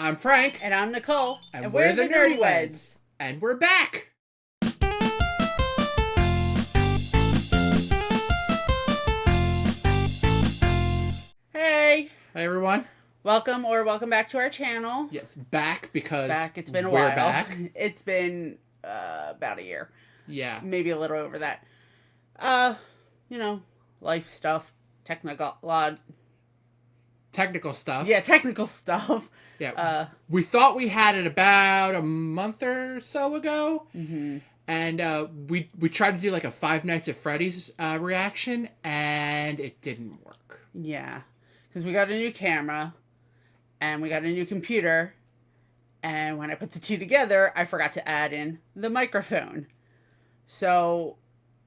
I'm Frank. And I'm Nichole. And we're the Nerdyweds. And we're back. Hey. Hi, everyone. Welcome back to our channel. Yes, back because it's been a while. We're back. It's been about a year. Yeah. Maybe a little over that. Life stuff, technical stuff. Yeah, technical stuff. Yeah. We thought we had it about a month or so ago. Mm-hmm. And we tried to do like a Five Nights at Freddy's reaction, and it didn't work. Yeah. Because we got a new camera, and we got a new computer, and when I put the two together, I forgot to add in the microphone. So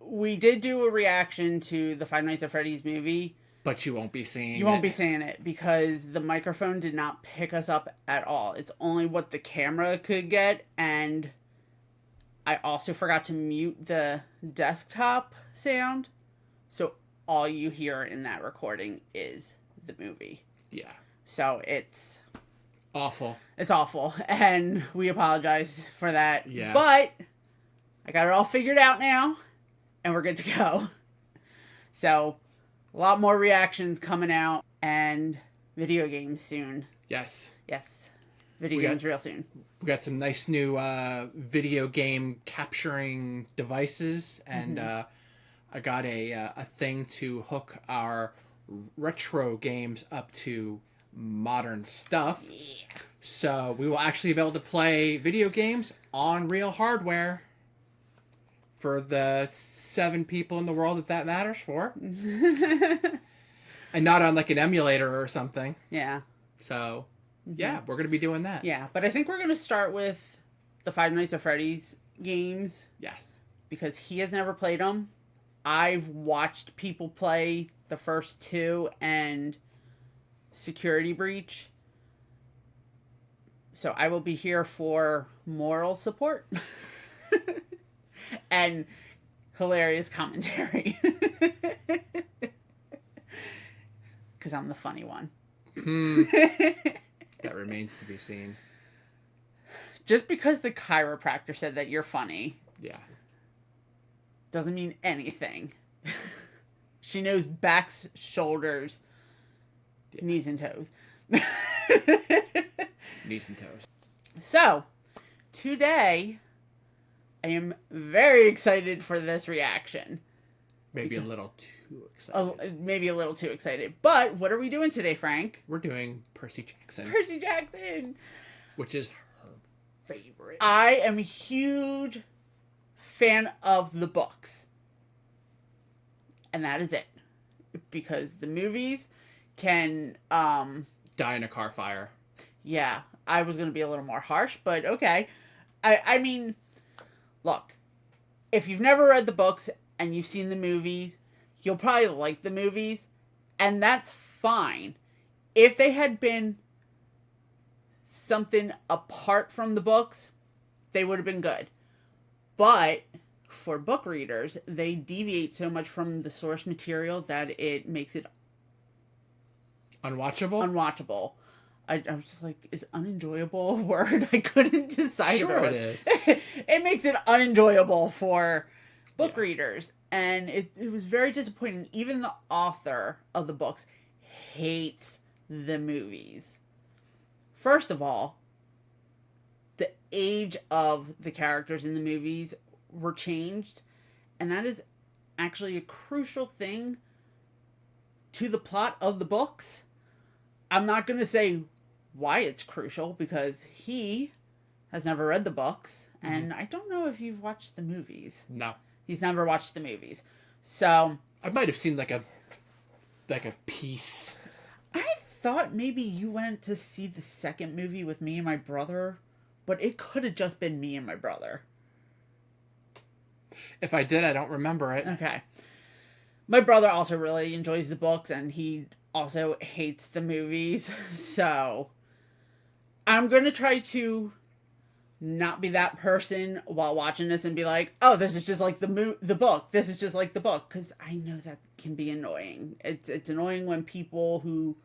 we did do a reaction to the Five Nights at Freddy's movie. But you won't be seeing it. You won't be seeing it because the microphone did not pick us up at all. It's only what the camera could get, and I also forgot to mute the desktop sound. So all you hear in that recording is the movie. Yeah. So it's awful. It's awful, and we apologize for that. Yeah. But I got it all figured out now, and we're good to go. So a lot more reactions coming out, and video games soon. Yes. Yes. Video games real soon. We got some nice new video game capturing devices, and I got a thing to hook our retro games up to modern stuff. Yeah. So we will actually be able to play video games on real hardware for the 7 people in the world that matters for. And not on like an emulator or something. Yeah. So, yeah, we're going to be doing that. Yeah, but I think we're going to start with the Five Nights at Freddy's games. Yes. Because he has never played them. I've watched people play the first 2 and Security Breach. So I will be here for moral support. And hilarious commentary. Because I'm the funny one. That remains to be seen. Just because the chiropractor said that you're funny. Yeah. Doesn't mean anything. She knows backs, shoulders, knees and toes. Knees and toes. So, today, I am very excited for this reaction. Maybe a little too excited. Maybe a little too excited. But, what are we doing today, Frank? We're doing Percy Jackson. Percy Jackson! Which is her favorite. I am a huge fan of the books. And that is it. Because the movies can die in a car fire. Yeah, I was going to be a little more harsh, but okay. I mean, look, if you've never read the books and you've seen the movies, you'll probably like the movies, and that's fine. If they had been something apart from the books, they would have been good. But for book readers, they deviate so much from the source material that it makes it unwatchable. I was just like, is unenjoyable a word? I couldn't decide. Sure it is. It makes it unenjoyable for book readers. And it was very disappointing. Even the author of the books hates the movies. First of all, the age of the characters in the movies were changed. And that is actually a crucial thing to the plot of the books. I'm not going to say why it's crucial because he has never read the books. And I don't know if you've watched the movies. No. He's never watched the movies. So I might have seen like a piece. I thought maybe you went to see the second movie with me and my brother, but it could have just been me and my brother. If I did, I don't remember it. Okay. My brother also really enjoys the books, and he also hates the movies. So I'm going to try to not be that person while watching this and be like, oh, this is just like the book. This is just like the book. Because I know that can be annoying. It's annoying when people who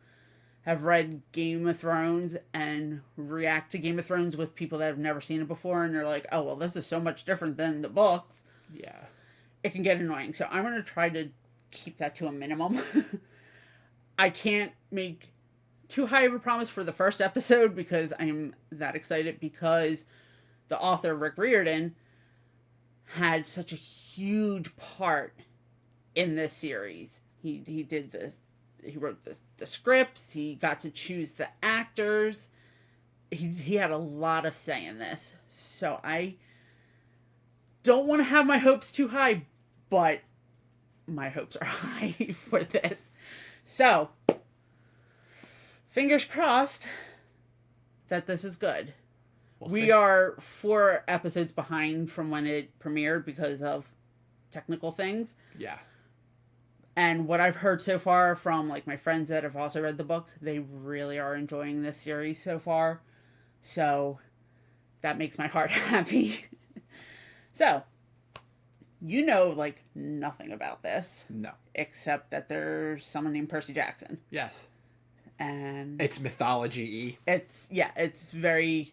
have read Game of Thrones and react to Game of Thrones with people that have never seen it before, and they're like, oh, well, this is so much different than the books. Yeah. It can get annoying. So I'm going to try to keep that to a minimum. I can't make too high of a promise for the first episode because I'm that excited, because the author, Rick Riordan, had such a huge part in this series. He wrote the scripts, he got to choose the actors. He had a lot of say in this. So I don't want to have my hopes too high, but my hopes are high for this. So, fingers crossed that this is good. We are 4 episodes behind from when it premiered because of technical things. Yeah. And what I've heard so far from like my friends that have also read the books, they really are enjoying this series so far. So that makes my heart happy. So, you know like nothing about this. No. Except that there's someone named Percy Jackson. Yes. And it's mythology-y. It's very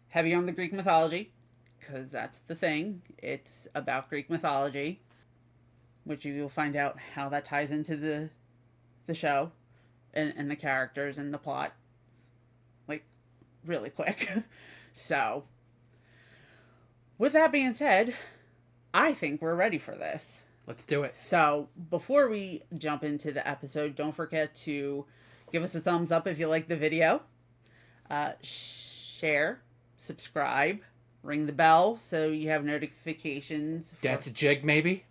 heavy on the Greek mythology, because that's the thing. It's about Greek mythology, which you'll find out how that ties into the show and the characters and the plot, like, really quick. So, with that being said, I think we're ready for this. Let's do it. So, before we jump into the episode, don't forget to give us a thumbs up if you like the video. Share, subscribe, ring the bell so you have notifications. Dance a jig, maybe?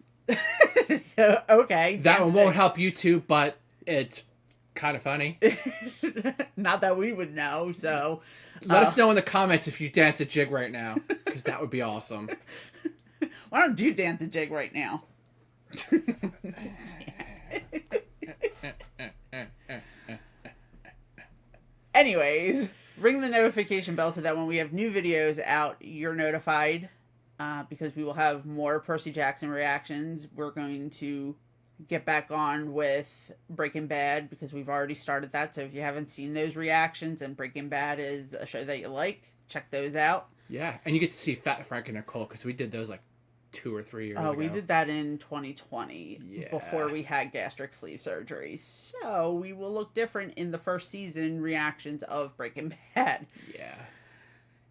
Okay. That one won't help you too, but it's kind of funny. Not that we would know, so... Let us know in the comments if you dance a jig right now, because that would be awesome. Why don't you dance a jig right now? Anyways, ring the notification bell so that when we have new videos out, you're notified. Because we will have more Percy Jackson reactions. We're going to get back on with Breaking Bad because we've already started that. So if you haven't seen those reactions and Breaking Bad is a show that you like, check those out. Yeah, and you get to see Fat Frank and Nichole because we did those like 2 or 3 years ago. We did that in 2020 before we had gastric sleeve surgery. So we will look different in the first season reactions of Breaking Bad. Yeah.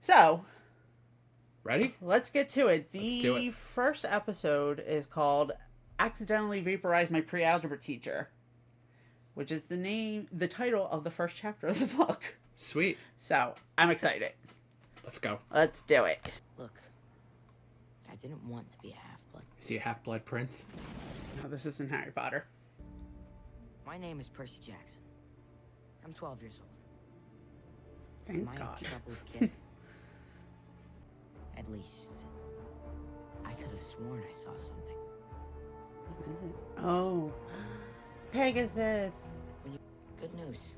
So... Ready? Let's get to it. The first episode is called Accidentally Vaporize My Pre-Algebra Teacher, which is the title of the first chapter of the book. Sweet. So, I'm excited. Let's go. Let's do it. Look, I didn't want to be a half-blood. Is he a half-blood prince? No, this isn't Harry Potter. My name is Percy Jackson. I'm 12 years old. Thank Am I God. a troubled kid? At least, I could have sworn I saw something. What is it? Oh, Pegasus. Good news.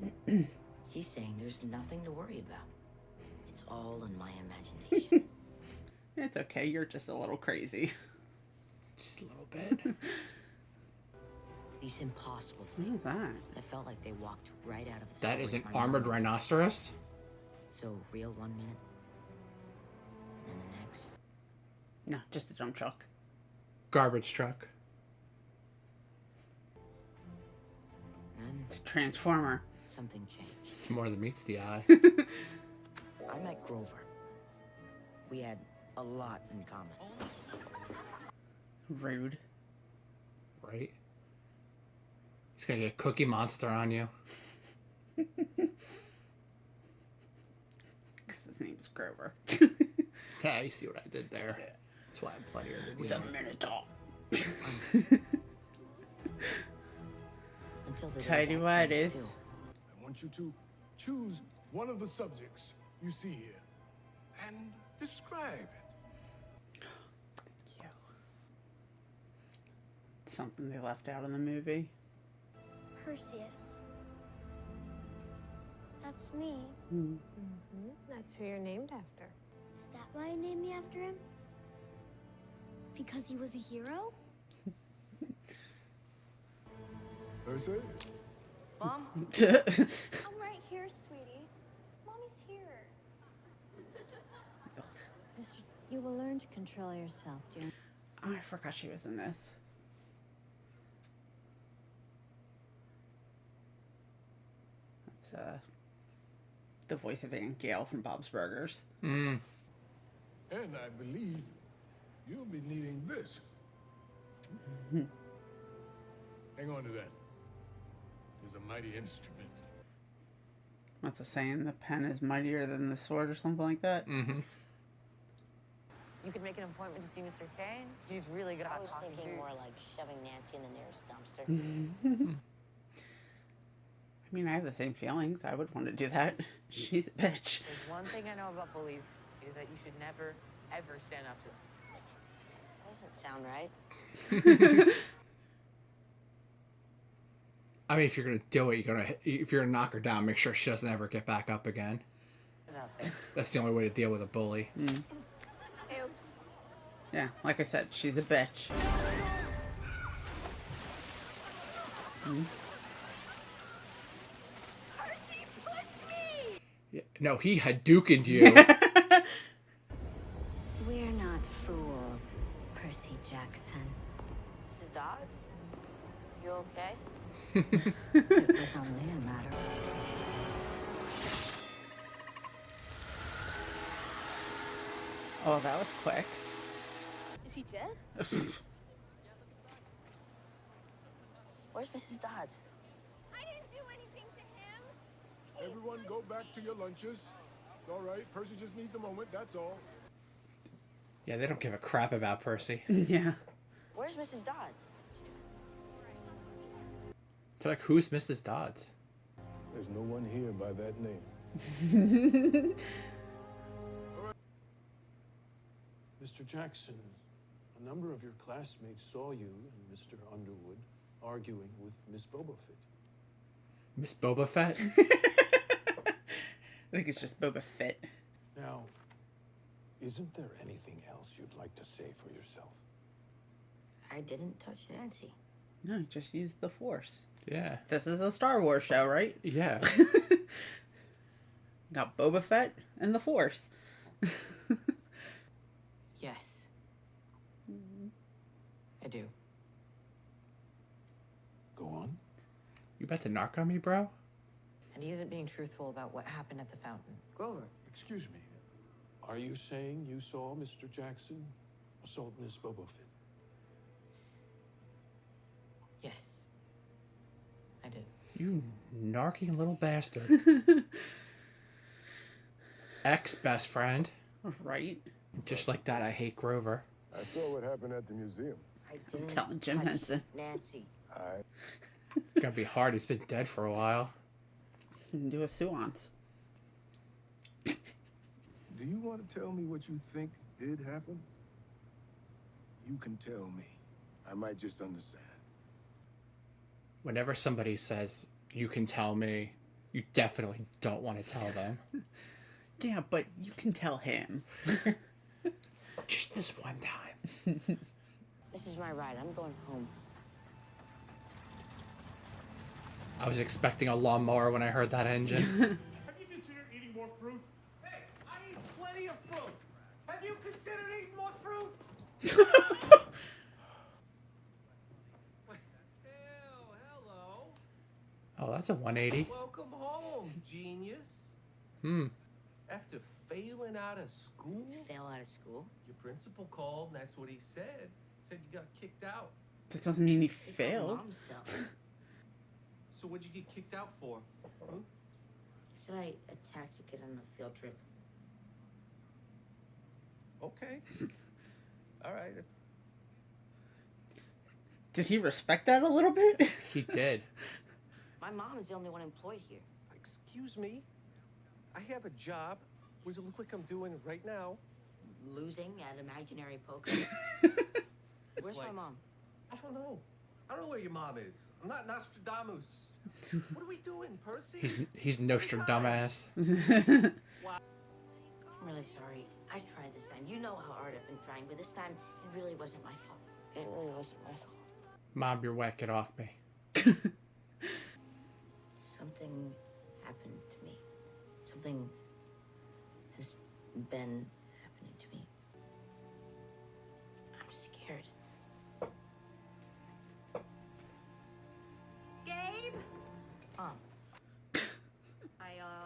He's saying there's nothing to worry about. It's all in my imagination. It's okay. You're just a little crazy. Just a little bit. These impossible What things is that? that felt like they walked right out of the That is stories an my armored mom used. rhinoceros? So real 1 minute, and then the next. No, just a dump truck. Garbage truck. Then It's a transformer. something changed. It's more than meets the eye. I met Grover. We had a lot in common. Rude. Right? He's gonna get Cookie Monster on you. Because his name's Grover. Yeah, you see what I did there. That's why I'm funnier than you. With a Minotaur. Until the Tighty, Whities. I want you to choose one of the subjects you see here and describe it. Thank you. Something they left out in the movie. Perseus. That's me. That's who you're named after. Is that why I named me after him? Because he was a hero? Percy? Mom? I'm right here, sweetie. Mommy's here. Mister, you will learn to control yourself, dear. Oh, I forgot she was in this. That's the voice of Aunt Gail from Bob's Burgers. Mm. And I believe you'll be needing this. Hang on to that. It's a mighty instrument. What's the saying? The pen is mightier than the sword or something like that? Mm-hmm. You could make an appointment to see Mr. Kane. He's really good I at was talking thinking to more like shoving Nancy in the nearest dumpster. I mean, I have the same feelings. I would want to do that. She's a bitch. There's one thing I know about bullies is that you should never, ever stand up to them. That doesn't sound right. I mean, if you're gonna do it, if you're gonna knock her down, make sure she doesn't ever get back up again. That's the only way to deal with a bully. Mm. Yeah, like I said, she's a bitch. Mm. Percy pushed me! Yeah. No, he Hadoukened you. We're not fools, Percy Jackson. Mrs. Dodds? You okay? It was only a matter. Oh, that was quick. Is he dead? Where's Mrs. Dodds? I didn't do anything to him. Everyone go back to your lunches. It's all right. Percy just needs a moment, that's all. Yeah, they don't give a crap about Percy. Yeah. Where's Mrs. Dodds? They're like, who's Mrs. Dodds? There's no one here by that name. Mr. Jackson, a number of your classmates saw you and Mr. Underwood arguing with Miss Boba Fett. Miss Boba Fett? I think it's just Boba Fett. Now, isn't there anything else you'd like to say for yourself? I didn't touch Nancy. No, you just used the Force. Yeah. This is a Star Wars show, right? Yeah. Got Boba Fett and the Force. Yes. I do. Go on. You about to narc on me, bro? And he isn't being truthful about what happened at the fountain. Grover. Excuse me. Are you saying you saw Mr. Jackson assault Miss Boba Fett? Yes. I did. You narking little bastard. Ex-best friend. Right? Just like that, I hate Grover. I saw what happened at the museum. I didn't telling Jim touch Henson. Nancy. It's gonna be hard. He's been dead for a while. You can do a seance. Do you want to tell me what you think did happen? You can tell me. I might just understand. Whenever somebody says, you can tell me, you definitely don't want to tell them. Yeah, but you can tell him. Just this one time. This is my ride. I'm going home. I was expecting a lawnmower when I heard that engine. Have you considered eating more fruit? Hey, I eat plenty of fruit. Have you considered eating more fruit? Ew, hello. Oh, that's a 180. Welcome home, genius. Hmm. After failing out of school, Fail out of school? your principal called and that's what he said. Said you got kicked out. That doesn't mean he It's my failed. mom's cell. So what'd you get kicked out for? Hmm? He said I attacked a kid on a field trip. Okay. All right. Did he respect that a little bit? He did. My mom is the only one employed here. Excuse me. I have a job. What does it look like I'm doing right now? Losing at imaginary poker. Where's my like- mom? I don't know. I don't know where your mom is. I'm not Nostradamus. What are we doing, Percy? He's Nostradamus. I'm really sorry. I tried this time. You know how hard I've been trying, but this time it really wasn't my fault. It really wasn't my fault. Mom, you're wet. Get off me. Something happened to me. something has been happening to me. I'm scared. Gabe? Mom.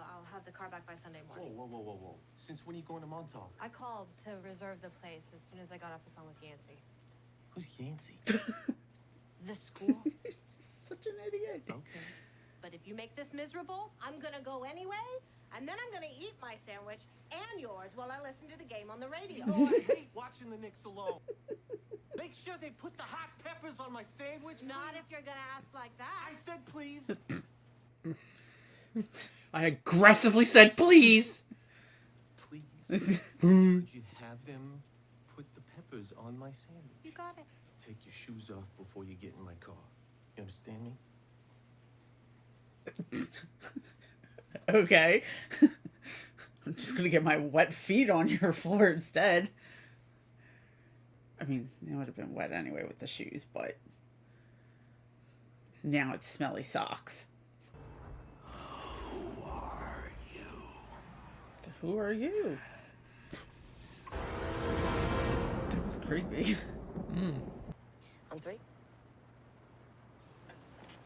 I'll have the car back by Sunday morning. Whoa. Since when are you going to Montauk? I called to reserve the place as soon as I got off the phone with Yancey. Who's Yancey? The school? Such an idiot. Okay. But if you make this miserable, I'm gonna go anyway, and then I'm gonna eat my sandwich and yours while I listen to the game on the radio. No, I hate watching the Knicks alone. Make sure they put the hot peppers on my sandwich. Not please. if you're gonna ask like that. I said please. I aggressively said please. Please. Would you have them put the peppers on my sandwich? You got it. Take your shoes off before you get in my car. You understand me? Okay. I'm just gonna get my wet feet on your floor instead. I mean, it would have been wet anyway with the shoes, but now it's smelly socks. Who are you? Who are you? That was creepy. On 3?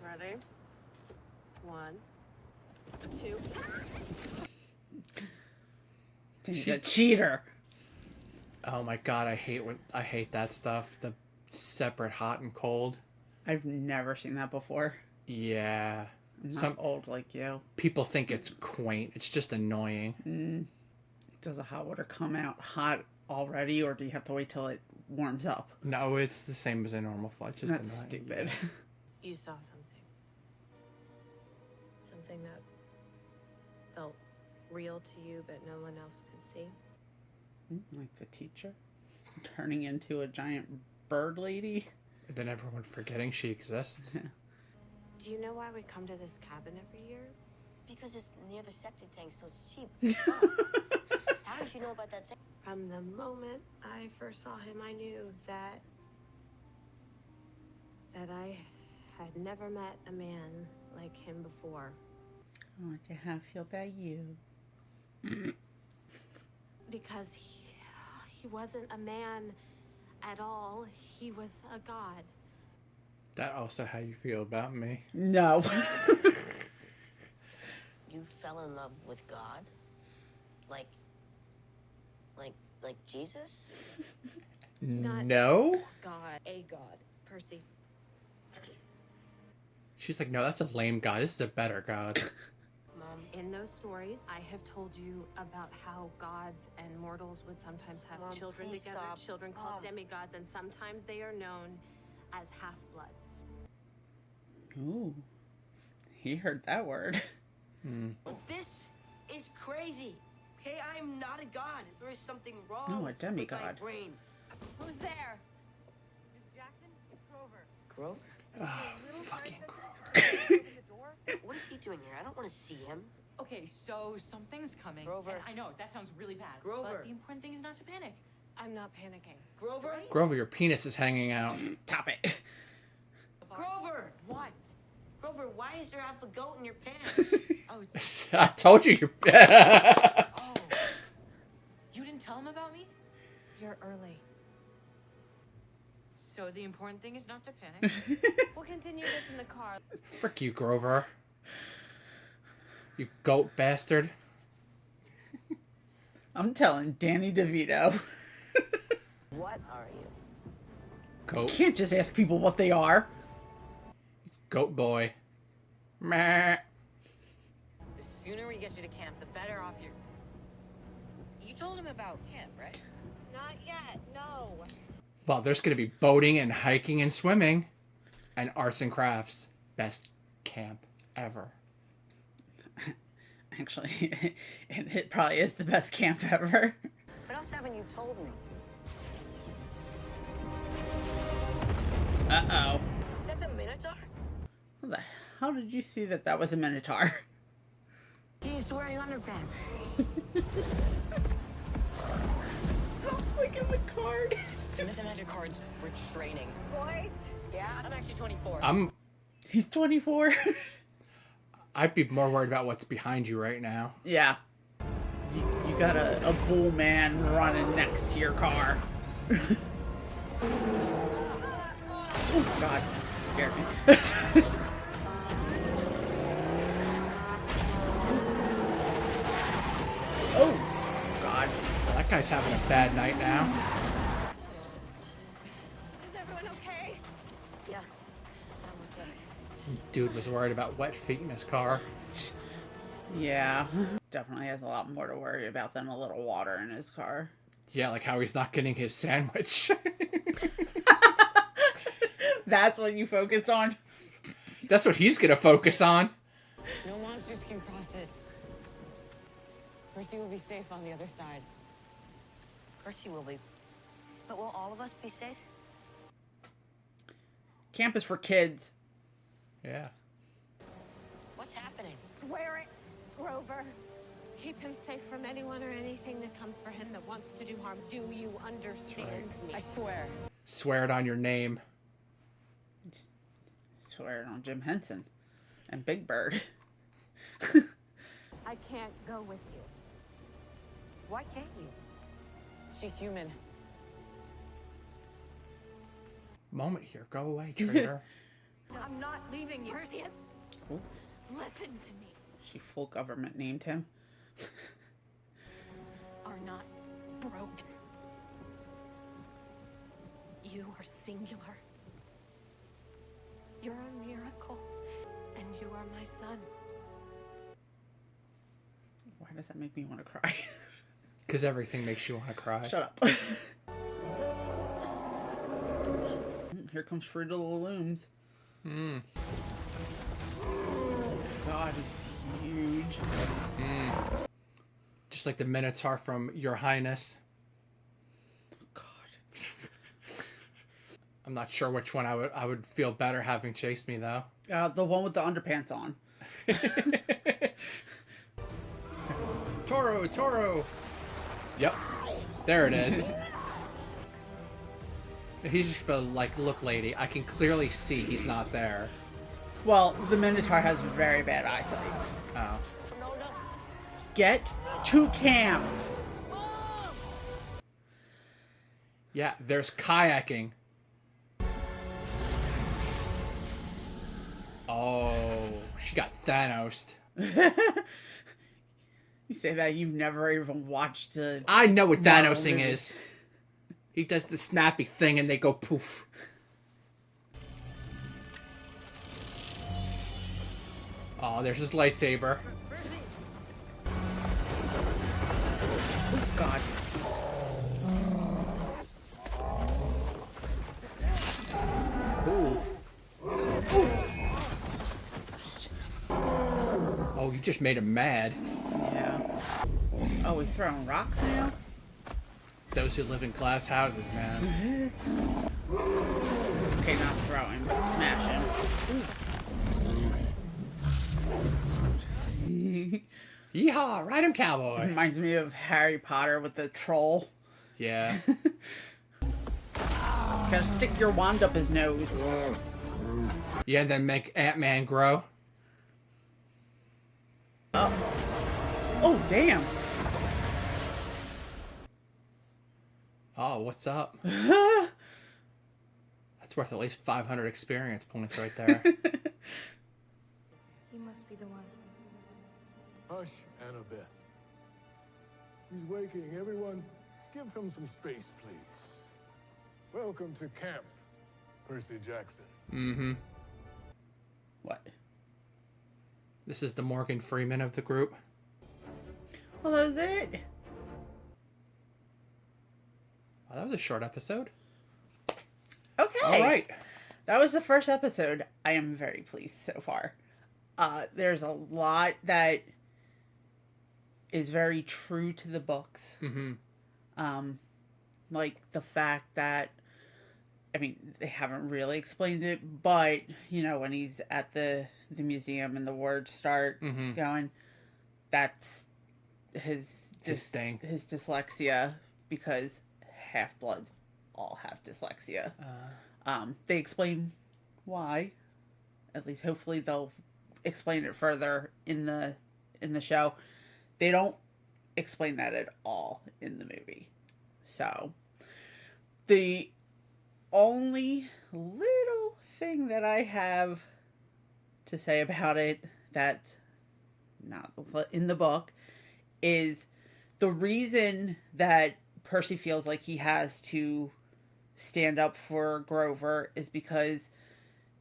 Ready? 1, 2. He's a cheater. Oh my god, I hate that stuff. The separate hot and cold. I've never seen that before. Yeah. I'm not old like you. People think it's quaint. It's just annoying. Does the hot water come out hot already, or do you have to wait till it warms up? No, it's the same as a normal flight. It's just That's annoying. stupid. You saw something. Something that felt real to you, but no one else could see. Like the teacher turning into a giant bird lady. And then everyone forgetting she exists. Do you know why we come to this cabin every year? Because it's near the septic tank, so it's cheap. Mom, how did you know about that thing? From the moment I first saw him, I knew that I had never met a man like him before. I want to have feel about you. Because he wasn't a man at all. He was a god. That also how you feel about me. No. You fell in love with God? Like Jesus? Not No? God, a god. Percy. She's like, no, that's a lame god. This is a better god. Mom, in those stories, I have told you about how gods and mortals would sometimes have Mom, children please together. stop. Children called Mom. demigods, and sometimes they are known as half-bloods. Ooh. He heard that word. This is crazy. Okay, I'm not a god. There is something wrong No, a with my demigod. brain. Who's there? Miss Jackson? It's Grover. Grover? Oh, fucking Grover. What is he doing here? I don't want to see him. Okay, so something's coming. Grover. And I know, that sounds really bad. Grover. But the important thing is not to panic. I'm not panicking. Grover? Grover, your penis is hanging out. Top it. Grover! What? Grover, why is there half a goat in your pants? Oh, it's... I told you you're... Oh. You didn't tell him about me? You're early. So the important thing is not to panic. We'll continue this in the car. Frick you, Grover. You goat bastard. I'm telling Danny DeVito. What are you? You Goat. can't just ask people what they are. Goat boy. Meh. The sooner we get you to camp, the better off you're... You told him about camp, right? Not yet, no. Well, there's going to be boating and hiking and swimming. And arts and crafts. Best camp ever. Actually, it probably is the best camp ever. What else haven't you told me? Uh-oh. Is that the Minotaur? How did you see that was a Minotaur? He's wearing underpants. Look at the card. The Myth and Magic cards, we're training. Boys? Yeah, I'm actually 24. He's 24. I'd be more worried about what's behind you right now. Yeah. got a bull man running next to your car. Oh, God. Scared me. Oh, God. That guy's having a bad night now. Is everyone okay? Yeah, I'm okay. Dude was worried about wet feet in his car. Yeah. Definitely has a lot more to worry about than a little water in his car. Yeah, like how he's not getting his sandwich. That's what you focus on? That's what he's gonna focus on. No monsters can cross it. Percy will be safe on the other side. Percy will be. But will all of us be safe? Camp is for kids. Yeah. What's happening? Swear it, Grover. Keep him safe from anyone or anything that comes for him that wants to do harm. Do you understand me? I swear. Swear it on your name. Just swear it on Jim Henson and Big Bird. I can't go with you. Why can't you? She's human. Moment here. Go away, traitor. I'm not leaving you. Perseus, Oh, listen to me. she full government named him. Are not broken. You are singular. You're a miracle, and you are my son. Why does that make me want to cry? Because everything makes you want to cry. Shut up. Here comes Fruit of the Looms. Mm. God, he's huge. Mm. Just like the Minotaur from Your Highness. God. I'm not sure which one I would feel better having chased me though. The one with the underpants on. Toro! Yep. There it is. He's just gonna like, look lady, I can clearly see he's not there. Well, the Minotaur has very bad eyesight. Oh. Get to camp. Yeah, there's kayaking. Oh, she got Thanos'd. You say that you've never even watched the... I know what Marvel Thanosing movie. is. He does the snappy thing and they go poof. Oh, there's his lightsaber. Oh, God. Ooh. Oh, you just made him mad. Yeah. Oh, we throwing rocks now? Those who live in glass houses, man. Okay, not throwing, but smashing. Yeehaw! Ride him, cowboy! Reminds me of Harry Potter with the troll. Yeah. Gotta stick your wand up his nose. Yeah, then make Ant-Man grow. Oh, damn. Oh, what's up? That's worth at least 500 experience points right there. He must be the one. Hush, Annabeth. He's waking. Everyone, give him some space, please. Welcome to camp, Percy Jackson. Mm-hmm. What? This is the Morgan Freeman of the group. Well, that was it. Wow, that was a short episode. Okay. All right. That was the first episode. I am very pleased so far. There's a lot that is very true to the books. Mm-hmm. Like the fact that, I mean, they haven't really explained it, but, you know, when he's at the museum and the words start going, that's his thing. His dyslexia, because half-bloods all have dyslexia. They explain why. At least hopefully they'll explain it further in the show. They don't explain that at all in the movie. So, the only little thing that I have to say about it that's not in the book is the reason that Percy feels like he has to stand up for Grover is because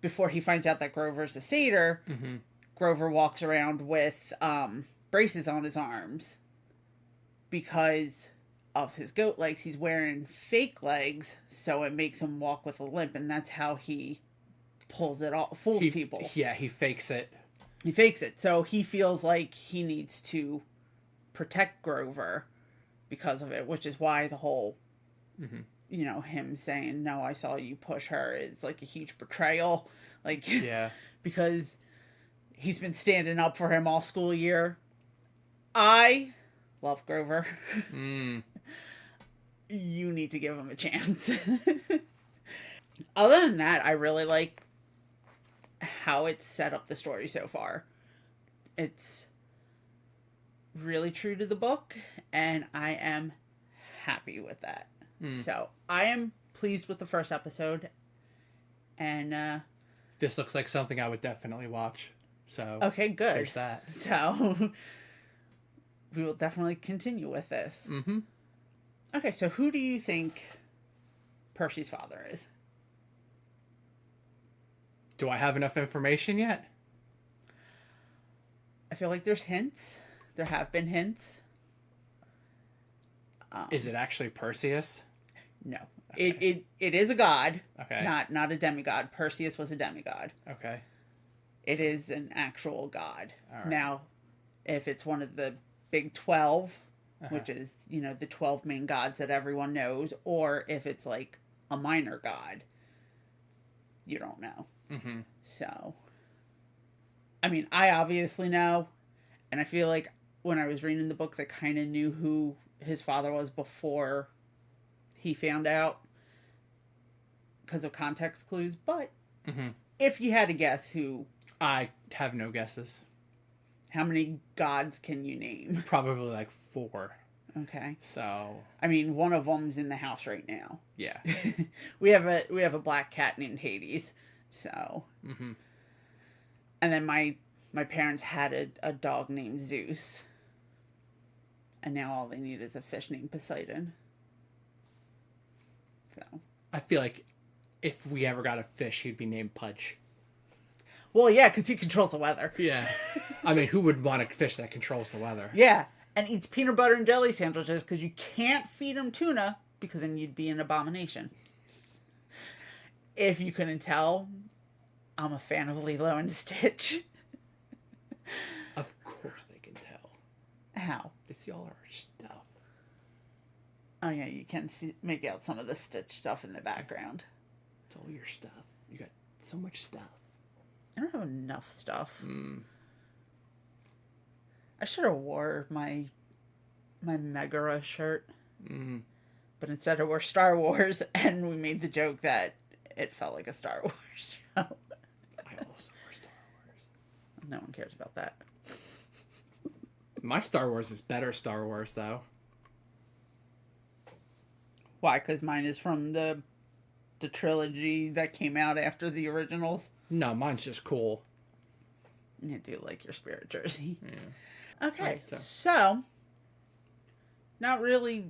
before he finds out that Grover's a satyr, Grover walks around with braces on his arms because of his goat legs. He's wearing fake legs, so it makes him walk with a limp, and that's how he pulls it off, fools people. Yeah, he fakes it. He fakes it. So he feels like he needs to protect Grover because of it, which is why the whole, you know, him saying, "No, I saw you push her," is like a huge betrayal. Like, yeah, because he's been standing up for him all school year. I love Grover. You need to give him a chance. Other than that, I really like how it's set up the story so far. It's really true to the book, and I am happy with that. So I am pleased with the first episode, and this looks like something I would definitely watch. So okay, good. There's that. So we will definitely continue with this. Okay, so who do you think Percy's father is? Do I have enough information yet? I feel like there's hints. There have been hints. Is it actually Perseus? No. Okay. It is a god. Okay. Not a demigod. Perseus was a demigod. Okay. It is an actual god. All right. Now, if it's one of the big 12, which is, you know, the 12 main gods that everyone knows, or if it's like a minor god, you don't know. So, I mean, I obviously know, and I feel like when I was reading the books, I kind of knew who his father was before he found out because of context clues. But if you had to guess who... I have no guesses. How many gods can you name? Probably like 4. Okay. So... I mean, one of them's in the house right now. Yeah. we have a black cat named Hades. So... And then my parents had a dog named Zeus. And now all they need is a fish named Poseidon. So. I feel like if we ever got a fish, he'd be named Pudge. Well, yeah, because he controls the weather. Yeah. I mean, who would want a fish that controls the weather? Yeah. And eats peanut butter and jelly sandwiches because you can't feed him tuna because then you'd be an abomination. If you couldn't tell, I'm a fan of Lilo and Stitch. Of course they can tell. How? They see all our stuff. Oh, yeah, you can make out some of the Stitch stuff in the background. It's all your stuff. You got so much stuff. I don't have enough stuff. I should have wore my Megara shirt. But instead I wore Star Wars, and we made the joke that it felt like a Star Wars show. I also wear Star Wars. No one cares about that. My Star Wars is better Star Wars, though. Why? Because mine is from the trilogy that came out after the originals? No, mine's just cool. You do like your Spirit jersey. Yeah. Okay, Right, so not really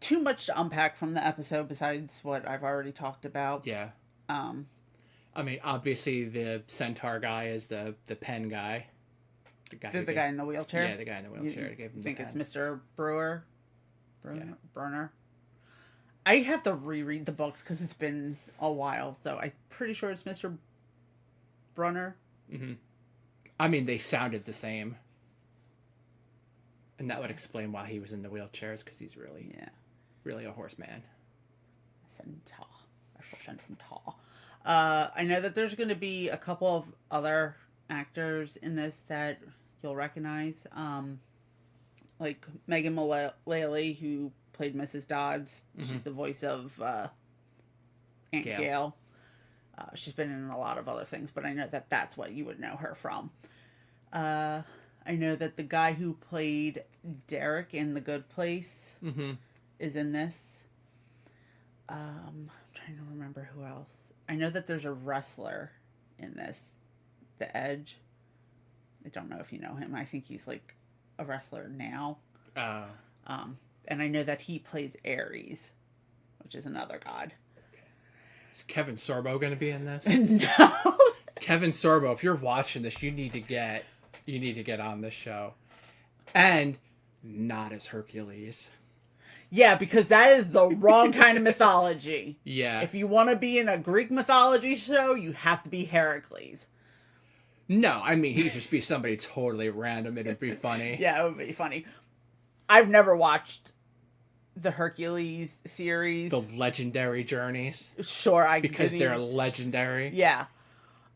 too much to unpack from the episode besides what I've already talked about. Yeah. I mean, obviously the centaur guy is the pen guy. The guy in the wheelchair? Yeah, the guy in the wheelchair. You Gave him think the it's pen. Mr. Brewer? Yeah. Burner? I have to reread the books because it's been a while, so I'm pretty sure it's Mr. Brunner. I mean, they sounded the same. And that would explain why he was in the wheelchairs, because he's really a horseman. Centaur. Centaur. I know that there's going to be a couple of other actors in this that you'll recognize. Like Megan Mullally, who played Mrs. Dodds. She's the voice of Aunt Gail. She's been in a lot of other things, but I know that that's what you would know her from. I know that the guy who played Derek in The Good Place is in this. I'm trying to remember who else. I know that there's a wrestler in this, The Edge. I don't know if you know him. I think he's like a wrestler now. And I know that he plays Ares, which is another god. Is Kevin Sorbo going to be in this? No. Kevin Sorbo, if you're watching this, you need to get on this show. And not as Hercules. Yeah, because that is the wrong kind of mythology. Yeah. If you want to be in a Greek mythology show, you have to be Heracles. No, I mean, he'd just be somebody totally random. It'd be funny. Yeah, it would be funny. I've never watched the Hercules series. The Legendary Journeys. Sure, because they're legendary. Yeah.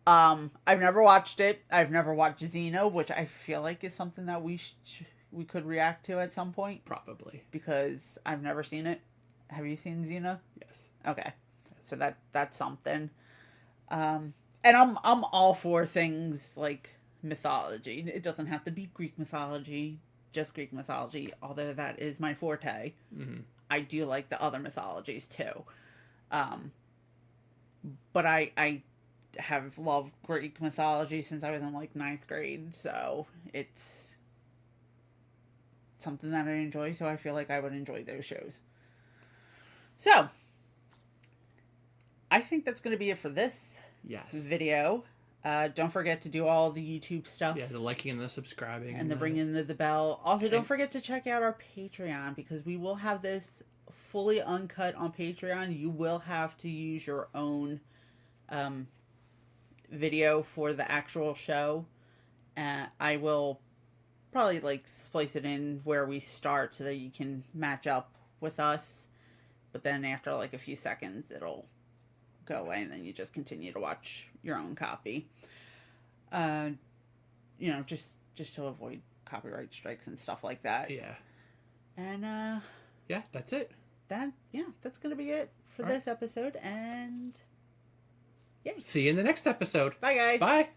I've never watched it. I've never watched Xena, which I feel like is something that we could react to at some point. Probably. Because I've never seen it. Have you seen Xena? Yes. Okay. So that's something. And I'm all for things like mythology. It doesn't have to be Greek mythology, just Greek mythology, although that is my forte. Mm-hmm. I do like the other mythologies too. But I have loved Greek mythology since I was in like 9th grade, so it's something that I enjoy, so I feel like I would enjoy those shows. So, I think that's going to be it for this video. Don't forget to do all the YouTube stuff. Yeah, the liking and the subscribing. And the bringing of the bell. Also, don't forget to check out our Patreon, because we will have this fully uncut on Patreon. You will have to use your own video for the actual show. I will probably like splice it in where we start so that you can match up with us. But then after like a few seconds, it'll go away, and then you just continue to watch your own copy. You know, just to avoid copyright strikes and stuff like that. Yeah. And yeah, that's it. That's gonna be it for this episode, and see you in the next episode. Bye, guys. Bye.